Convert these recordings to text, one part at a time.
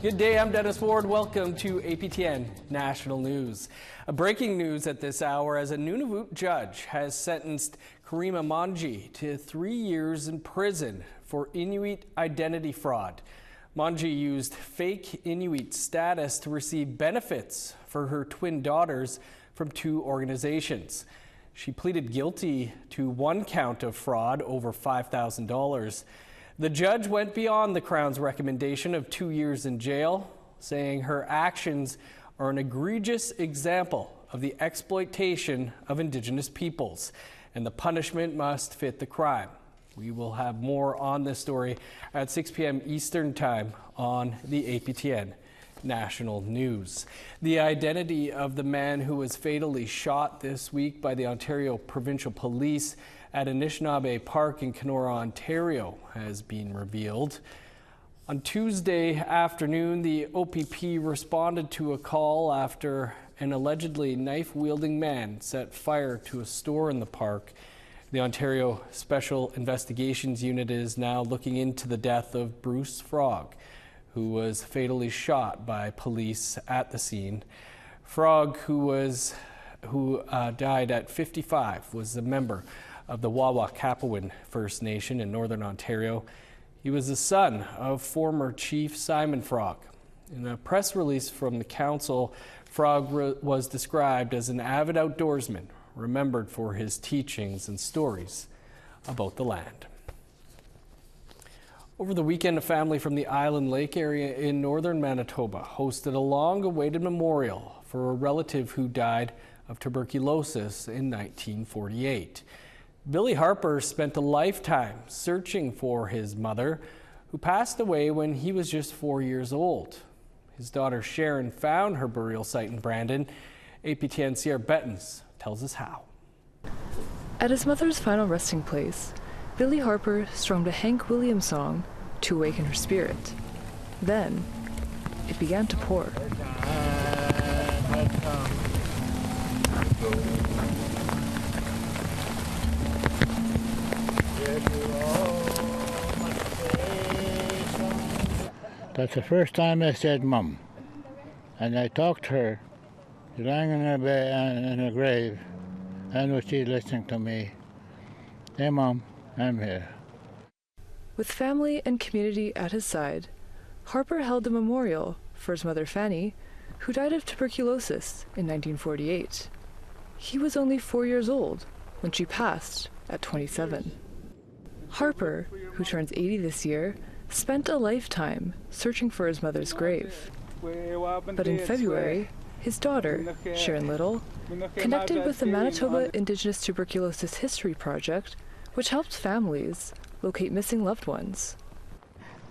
Good day, I'm Dennis Ward. Welcome to APTN National News. Breaking news at this hour as a Nunavut judge has sentenced Karima Manji to 3 years in prison for Inuit identity fraud. Manji used fake Inuit status to receive benefits for her twin daughters from 2 organizations. She pleaded guilty to 1 count of fraud over $5,000. The judge went beyond the Crown's recommendation of 2 years in jail, saying her actions are an egregious example of the exploitation of Indigenous peoples, and the punishment must fit the crime. We will have more on this story at 6 p.m. Eastern Time on the APTN National News. The identity of the man who was fatally shot this week by the Ontario Provincial Police at Anicinabe Park in Kenora, Ontario, has been revealed. On Tuesday afternoon, the OPP responded to a call after an allegedly knife-wielding man set fire to a store in the park. The Ontario Special Investigations Unit is now looking into the death of Bruce Frogg, who was fatally shot by police at the scene. Frogg, who died at 55, was a member of the Wawa-Kapawin First Nation in Northern Ontario. He was the son of former Chief Simon Frogg. In a press release from the council, Frogg was described as an avid outdoorsman, remembered for his teachings and stories about the land. Over the weekend, a family from the Island Lake area in northern Manitoba hosted a long-awaited memorial for a relative who died of tuberculosis in 1948. Billy Harper spent a lifetime searching for his mother, who passed away when he was just 4 years old. His daughter Sharon found her burial site in Brandon. APTN Sierra Bettens tells us how. At his mother's final resting place, Billy Harper strummed a Hank Williams song to awaken her spirit. Then, it began to pour. That's the first time I said Mum. And I talked to her. She lying in her bed in her grave. I know she's listening to me. Hey Mom, I'm here. With family and community at his side, Harper held a memorial for his mother Fanny, who died of tuberculosis in 1948. He was only 4 years old when she passed at 27. Harper, who turns 80 this year, spent a lifetime searching for his mother's grave. But in February, his daughter, Sharon Little, connected with the Manitoba Indigenous Tuberculosis History Project, which helps families locate missing loved ones.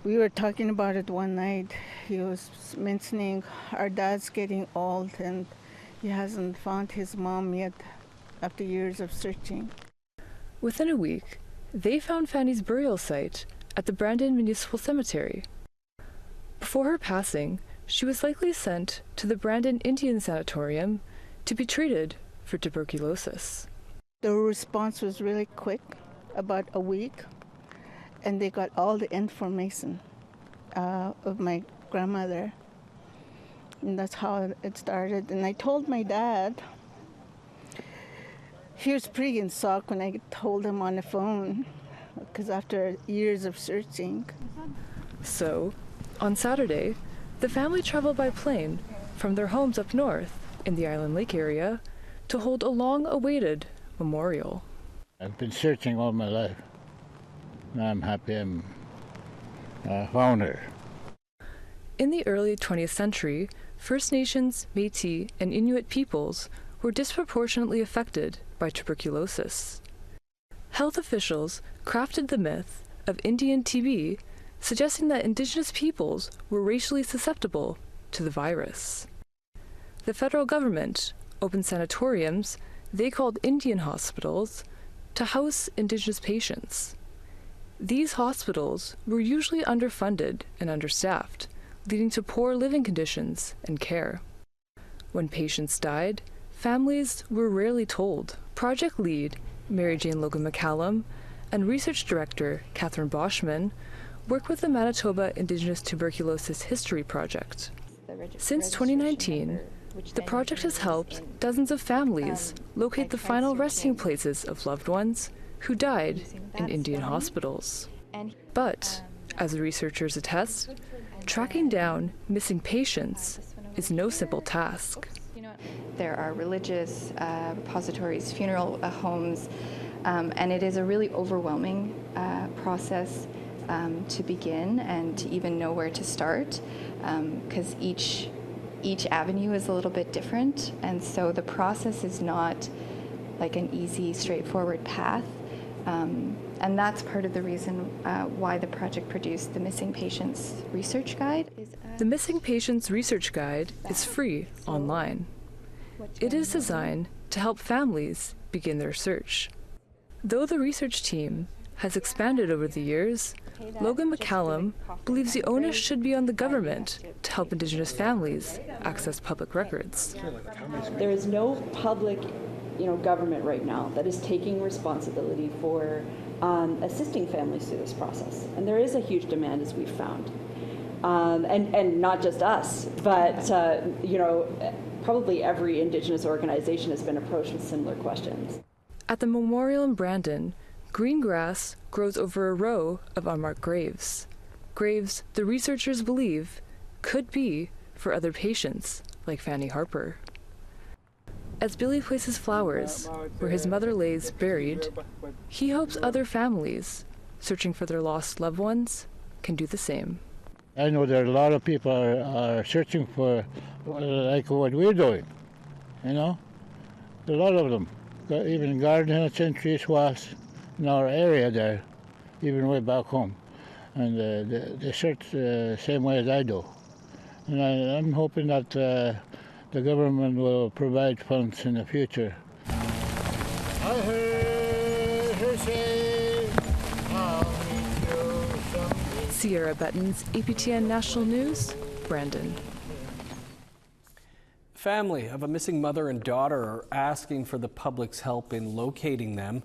We were talking about it one night. He was mentioning our dad's getting old and he hasn't found his mom yet after years of searching. Within a week, they found Fanny's burial site at the Brandon Municipal Cemetery. Before her passing, she was likely sent to the Brandon Indian Sanatorium to be treated for tuberculosis. The response was really quick, about a week, and they got all the information of my grandmother. And that's how it started. And I told my dad, he was pretty in shock when I told him on the phone, because after years of searching. So, on Saturday, the family traveled by plane from their homes up north in the Island Lake area to hold a long-awaited memorial. I've been searching all my life. Now I'm happy I found her. In the early 20th century, First Nations, Métis, and Inuit peoples were disproportionately affected by tuberculosis. Health officials crafted the myth of Indian TB, suggesting that Indigenous peoples were racially susceptible to the virus. The federal government opened sanatoriums they called Indian hospitals to house Indigenous patients. These hospitals were usually underfunded and understaffed, leading to poor living conditions and care. When patients died, families were rarely told. Project lead Mary Jane Logan McCallum and research director Catherine Boschman work with the Manitoba Indigenous Tuberculosis History Project. Since 2019, the project has helped dozens of families locate the final resting places of loved ones who died in Indian hospitals. But, as the researchers attest, tracking down missing patients is no simple task. There are religious repositories, funeral homes, and it is a really overwhelming process to begin and to even know where to start, because each avenue is a little bit different, and so the process is not like an easy, straightforward path. And that's part of the reason why the project produced the Missing Patients Research Guide. The Missing Patients Research Guide is free online. It is designed to help families begin their search. Though the research team has expanded over the years, Logan McCallum believes the onus should be on the government to help Indigenous families access public records. There is no public, government right now that is taking responsibility for assisting families through this process. And there is a huge demand, as we've found. And not just us, but, probably every Indigenous organization has been approached with similar questions. At the memorial in Brandon, green grass grows over a row of unmarked graves. Graves the researchers believe could be for other patients like Fanny Harper. As Billy places flowers where his mother lays buried, he hopes other families searching for their lost loved ones can do the same. I know there are a lot of people are searching for like what we're doing, A lot of them, even garden hens and tree swaths in our area there, even way back home. And they search the same way as I do. And I'm hoping that the government will provide funds in the future. I heard her say, I'll meet you someday. Sierra Bettens, APTN National News, Brandon. Family of a missing mother and daughter are asking for the public's help in locating them.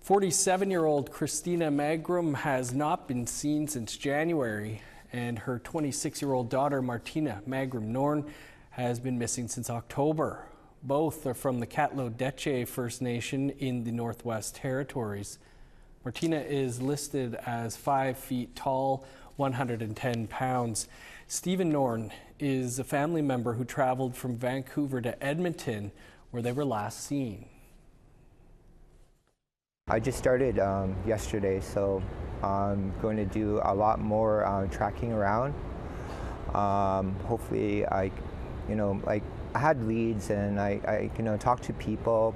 47-year-old Christina Magrum has not been seen since January, and her 26-year-old daughter Martina Magrum Norn has been missing since October. Both are from the Catlo-Deche First Nation in the Northwest Territories. Martina is listed as 5 feet tall, 110 pounds. Stephen Norn is a family member who traveled from Vancouver to Edmonton, where they were last seen. I just started yesterday, so I'm going to do a lot more tracking around. Hopefully, I had leads, and I talked to people,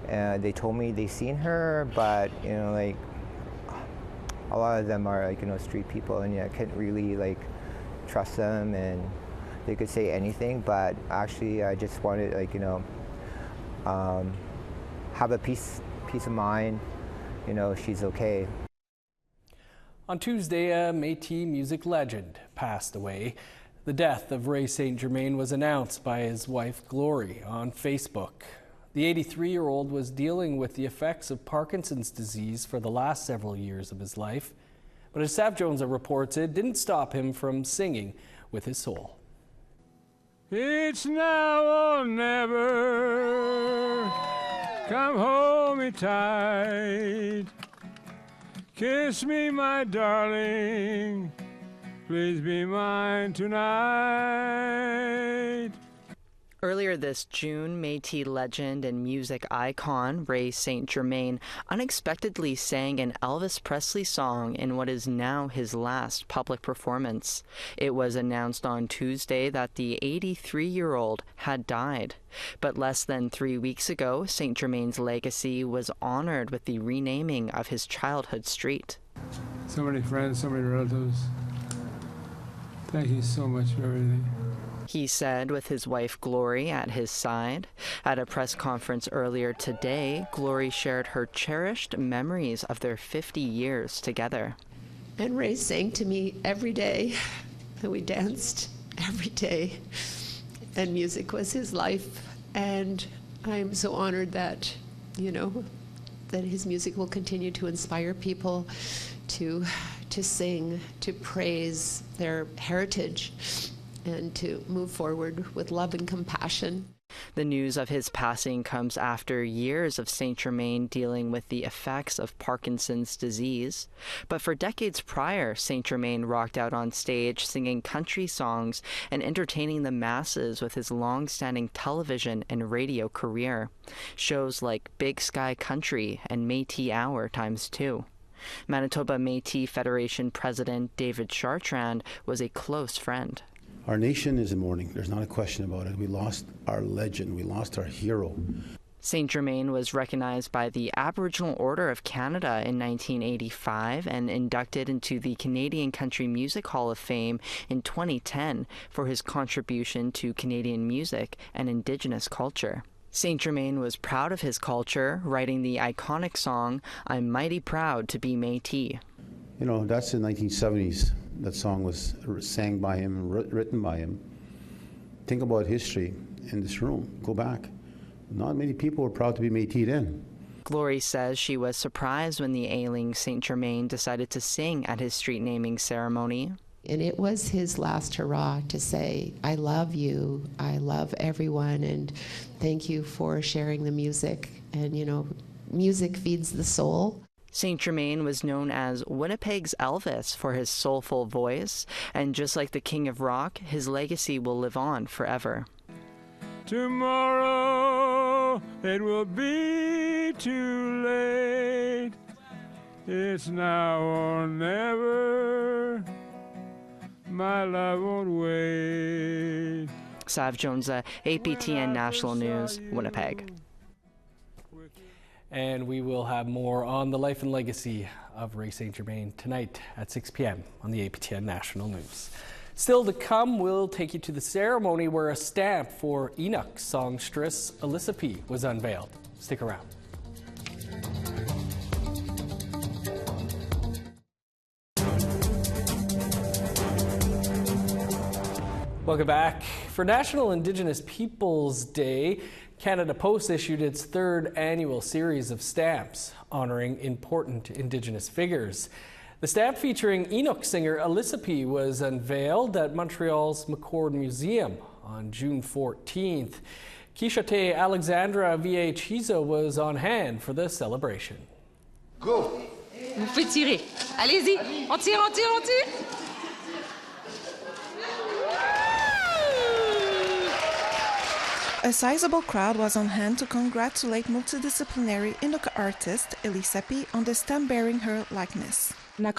and they told me they seen her, but a lot of them are street people, and I can't really trust them, and they could say anything. But actually, I just wanted have a peace of mind, she's okay. On Tuesday, a Métis music legend passed away. The death of Ray St. Germain was announced by his wife Glory on Facebook. The 83-year-old was dealing with the effects of Parkinson's disease for the last several years of his life. But as Sav Jones reports, it didn't stop him from singing with his soul. It's now or never. Come hold me tight. Kiss me, my darling. Please be mine tonight. Earlier this June, Métis legend and music icon Ray St. Germain unexpectedly sang an Elvis Presley song in what is now his last public performance. It was announced on Tuesday that the 83-year-old had died. But less than 3 weeks ago, St. Germain's legacy was honored with the renaming of his childhood street. So many friends, so many relatives. Thank you so much for everything. He said with his wife Glory at his side. At a press conference earlier today, Glory shared her cherished memories of their 50 years together. And Ray sang to me every day, and we danced every day, and music was his life. And I'm so honored that, that his music will continue to inspire people to to sing, to praise their heritage, and to move forward with love and compassion. The news of his passing comes after years of Saint Germain dealing with the effects of Parkinson's disease. But for decades prior, Saint Germain rocked out on stage singing country songs and entertaining the masses with his long-standing television and radio career. Shows like Big Sky Country and Métis Hour ×2. Manitoba Métis Federation President David Chartrand was a close friend. Our nation is in mourning. There's not a question about it. We lost our legend. We lost our hero. Saint Germain was recognized by the Aboriginal Order of Canada in 1985 and inducted into the Canadian Country Music Hall of Fame in 2010 for his contribution to Canadian music and indigenous culture. Saint Germain was proud of his culture, writing the iconic song, "I'm Mighty Proud to be Métis." You know, that's in the 1970s. That song was sang by him, written by him. Think about history in this room. Go back. Not many people were proud to be Métis then. Glory says she was surprised when the ailing Saint Germain decided to sing at his street naming ceremony. And it was his last hurrah to say, I love you, I love everyone, and thank you for sharing the music. And, you know, music feeds the soul. Saint Germain was known as Winnipeg's Elvis for his soulful voice, and just like the King of Rock, his legacy will live on forever. Tomorrow it will be too late. It's now or never. My love won't wait. Sav Jonesa, APTN National News, Winnipeg. And we will have more on the life and legacy of Ray Saint Germain tonight at 6 p.m. on the APTN National News. Still to come, we'll take you to the ceremony where a stamp for Inuk songstress Elisapie was unveiled. Stick around. Welcome back. For National Indigenous Peoples Day, Canada Post issued its third annual series of stamps honoring important Indigenous figures. The stamp featuring Inuk singer Elisapie was unveiled at Montreal's McCord Museum on June 14th. Quixote Alexandra Viechizo was on hand for the celebration. Go! Vous pouvez tirer. Allez-y. On tire, on tire, on tire. A sizable crowd was on hand to congratulate multidisciplinary Inuk artist Elisapie on the stamp bearing her likeness. The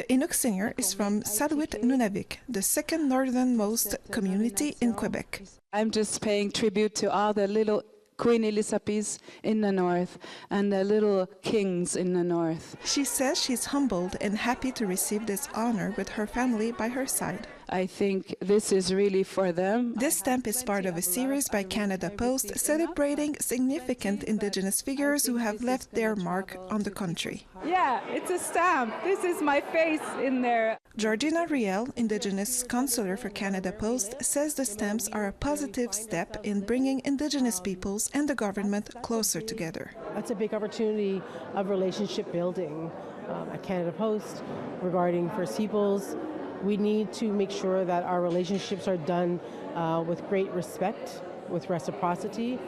Inuk singer is from Saluit Nunavik, the second northernmost community in Quebec. I'm just paying tribute to all the little Queen Elisapies in the north and the little kings in the north. She says she's humbled and happy to receive this honor with her family by her side. I think this is really for them. This stamp is part of a series by Canada Post celebrating significant Indigenous figures who have left their mark on the country. Yeah, it's a stamp. This is my face in there. Georgina Riel, Indigenous Consular for Canada Post, says the stamps are a positive step in bringing Indigenous peoples and the government closer together. That's a big opportunity of relationship building at Canada Post regarding First Peoples. We need to make sure that our relationships are done with great respect, with reciprocity,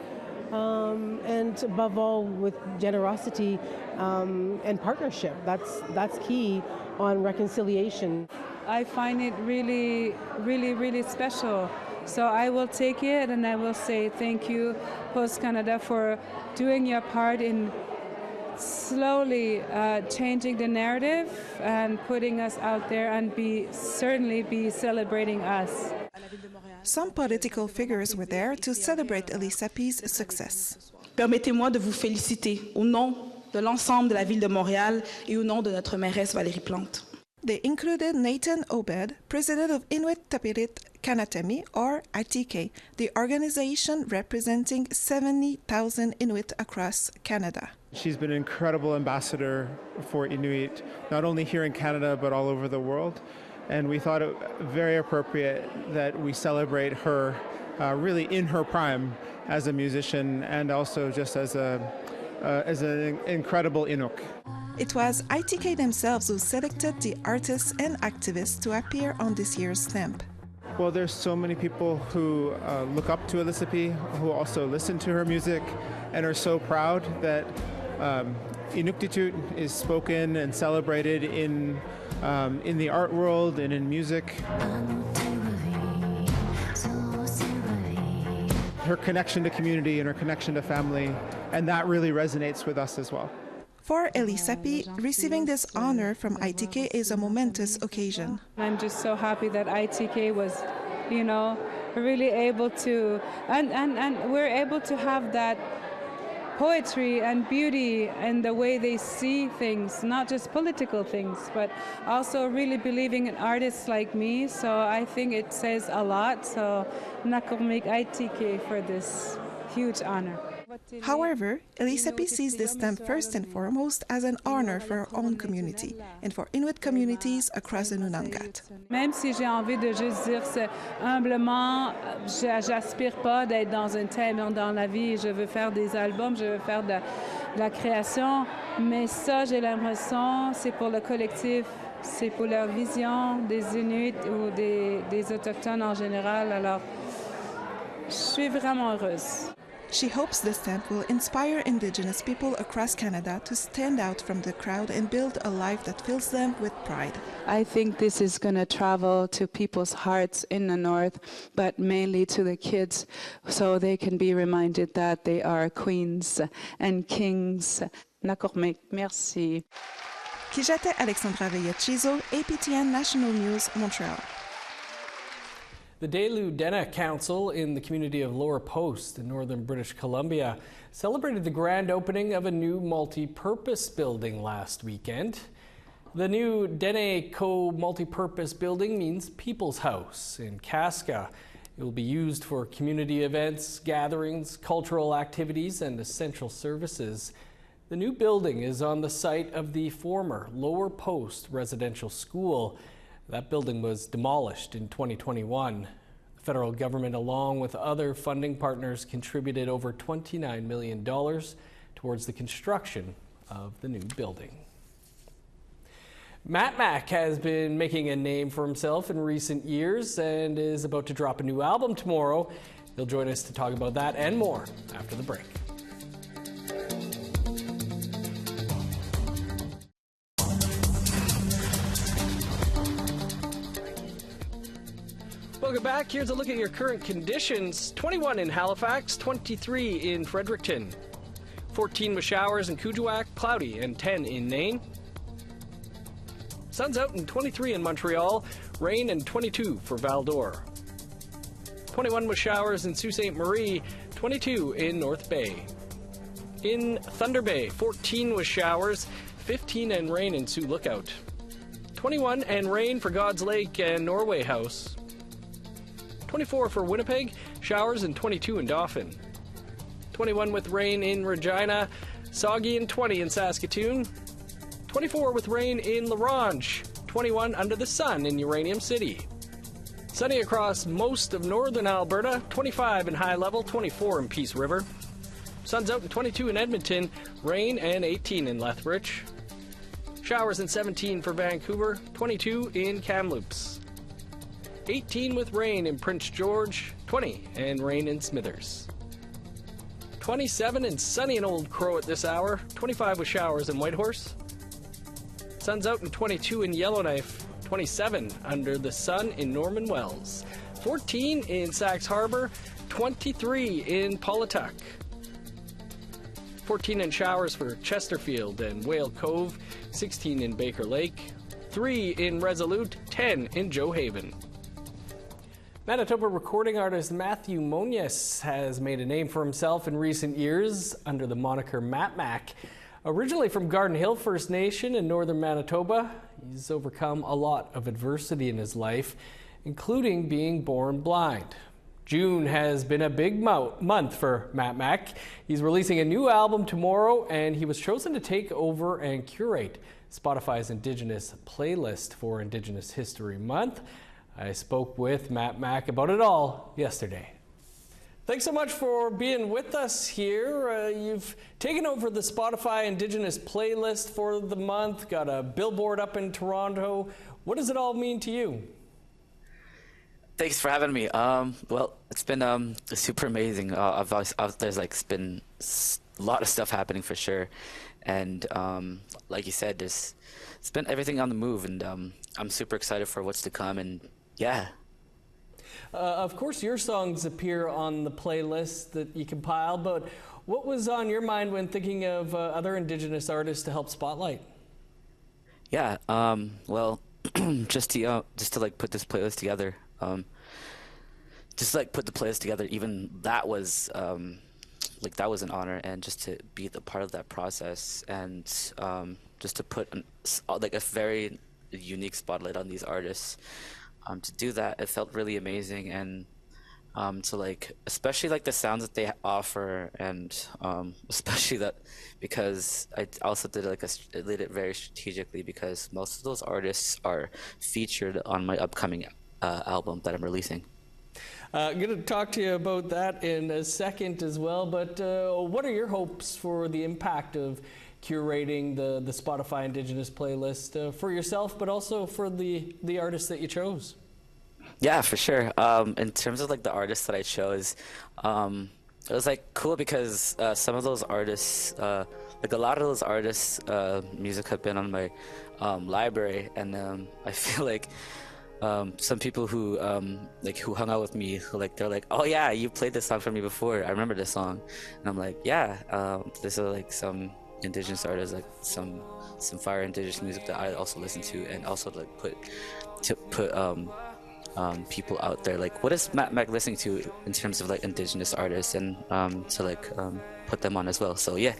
and above all with generosity and partnership. That's key on reconciliation. I find it really, really, really special. So I will take it and I will say thank you, Post Canada, for doing your part in slowly changing the narrative and putting us out there and certainly be celebrating us. Some political figures were there to celebrate Elisapie's success. Permettez-moi de vous féliciter au nom de l'ensemble de la ville de Montréal et au nom de notre mairesse Valérie Plante. They included Nathan Obed, president of Inuit Tapirit Kanatami, or ITK, the organization representing 70,000 Inuit across Canada. She's been an incredible ambassador for Inuit, not only here in Canada, but all over the world. And we thought it very appropriate that we celebrate her really in her prime as a musician and also just as a as an incredible Inuk. It was ITK themselves who selected the artists and activists to appear on this year's stamp. Well, there's so many people who look up to Elisapie, who also listen to her music, and are so proud that Inuktitut is spoken and celebrated in the art world and in music. Her connection to community and her connection to family, and that really resonates with us as well. For Elisapie, receiving this honor from ITK is a momentous occasion. I'm just so happy that ITK was, really able to, and we're able to have that poetry and beauty and the way they see things, not just political things, but also really believing in artists like me. So I think it says a lot. So nakormik ITK for this huge honor. However, Elisapie sees this stamp first and foremost as an honor for her own community and for Inuit communities across the Nunangat. Même si j'ai envie de juste dire humblement, j'aspire pas d'être dans un thème dans la vie. Je veux faire des albums, je veux faire de la création, mais ça, j'ai l'impression, c'est pour le collectif, c'est pour leur vision des Inuits ou des Autochtones en général. Alors, je suis vraiment heureuse. She hopes the stamp will inspire Indigenous people across Canada to stand out from the crowd and build a life that fills them with pride. I think this is going to travel to people's hearts in the north, but mainly to the kids, so they can be reminded that they are queens and kings. Nakormek, merci. Kijate Alexandra Veillet-Chizo, APTN National News, Montreal. The Delu-Dena Council in the community of Lower Post in northern British Columbia celebrated the grand opening of a new multi-purpose building last weekend. The new Dene Co multi-purpose building means People's House in Casca. It will be used for community events, gatherings, cultural activities, and essential services. The new building is on the site of the former Lower Post residential school. That building was demolished in 2021. The federal government, along with other funding partners, contributed over $29 million towards the construction of the new building. MattMac has been making a name for himself in recent years and is about to drop a new album tomorrow. He'll join us to talk about that and more after the break. Welcome back. Here's a look at your current conditions. 21 in Halifax, 23 in Fredericton, 14 with showers in Kuujjuaq, cloudy, and 10 in Nain. Sun's out in 23 in Montreal, rain and 22 for Val-d'Or. 21 with showers in Sault Ste. Marie, 22 in North Bay. In Thunder Bay, 14 with showers, 15 and rain in Sioux Lookout. 21 and rain for God's Lake and Norway House. 24 for Winnipeg, showers and 22 in Dauphin. 21 with rain in Regina, soggy and 20 in Saskatoon. 24 with rain in La Ronge, 21 under the sun in Uranium City. Sunny across most of northern Alberta, 25 in High Level, 24 in Peace River. Sun's out in 22 in Edmonton, rain and 18 in Lethbridge. Showers and 17 for Vancouver, 22 in Kamloops. 18 with rain in Prince George, 20 and rain in Smithers. 27 and sunny in Old Crow at this hour, 25 with showers in Whitehorse. Sun's out in 22 in Yellowknife, 27 under the sun in Norman Wells. 14 in Sax Harbor, 23 in Paulatuck. 14 in showers for Chesterfield and Whale Cove, 16 in Baker Lake, 3 in Resolute, 10 in Joe Haven. Manitoba recording artist Matthew Monius has made a name for himself in recent years under the moniker MattMac. Originally from Garden Hill First Nation in northern Manitoba, he's overcome a lot of adversity in his life, including being born blind. June has been a big month for MattMac. He's releasing a new album tomorrow, and he was chosen to take over and curate Spotify's Indigenous playlist for Indigenous History Month. I spoke with MattMac about it all yesterday. Thanks so much for being with us here. You've taken over the Spotify Indigenous playlist for the month, got a billboard up in Toronto. What does it all mean to you? Thanks for having me. Well, it's been super amazing. There's been a lot of stuff happening for sure, and like you said, it's been everything on the move, and I'm super excited for what's to come. And yeah. Of course, your songs appear on the playlist that you compile, but what was on your mind when thinking of other Indigenous artists to help spotlight? Yeah. Well, just to put this playlist together. Put the playlist together, even that was that was an honor, and just to be the part of that process, and just to put a very unique spotlight on these artists. To do that, it felt really amazing, and especially the sounds that they offer, and especially that because I also did I did it very strategically, because most of those artists are featured on my upcoming album that I'm releasing. I'm going to talk to you about that in a second as well, but what are your hopes for the impact of curating the Spotify Indigenous playlist for yourself, but also for the artists that you chose? Yeah, for sure. In terms of the artists that I chose, it was cool because some of those artists, a lot of those artists' music have been on my library, and I feel some people who who hung out with me, they're like, oh yeah, you played this song for me before. I remember this song, and I'm like, yeah. This is some Indigenous artists, some fire Indigenous music that I also listen to, and also put people out there. What is MattMac listening to in terms of Indigenous artists, and to put them on as well. So yeah.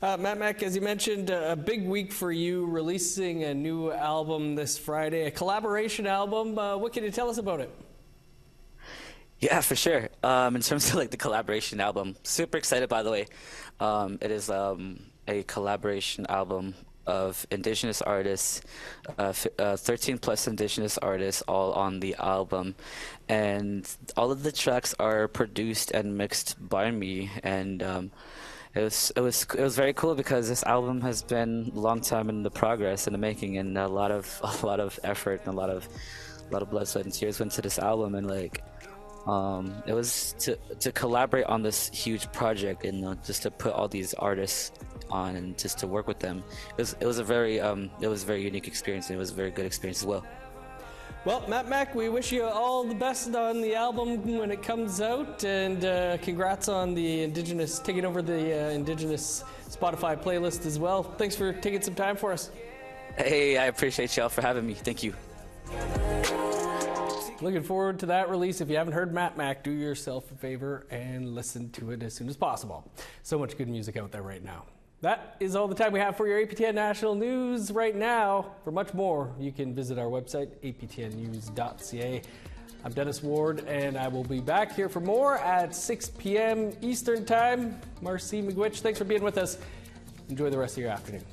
MattMac, as you mentioned, a big week for you, releasing a new album this Friday, a collaboration album. What can you tell us about it? Yeah, for sure. In terms of the collaboration album, super excited, by the way. It is a collaboration album of Indigenous artists, 13 plus Indigenous artists, all on the album, and all of the tracks are produced and mixed by me, and it was very cool because this album has been a long time in the progress, in the making, and a lot of effort and a lot of blood, sweat, and tears went to this album, and it was to collaborate on this huge project, and just to put all these artists on and just to work with them. It was a very unique experience, and it was a very good experience as well. Well, MattMac, we wish you all the best on the album when it comes out, and congrats on the taking over the Indigenous Spotify playlist as well. Thanks for taking some time for us. Hey, I appreciate y'all for having me. Thank you. Looking forward to that release. If you haven't heard MattMac, do yourself a favor and listen to it as soon as possible. So much good music out there right now. That is all the time we have for your APTN National News right now. For much more, you can visit our website, aptnnews.ca. I'm Dennis Ward, and I will be back here for more at 6 p.m. Eastern Time. Marcy McGuitch, thanks for being with us. Enjoy the rest of your afternoon.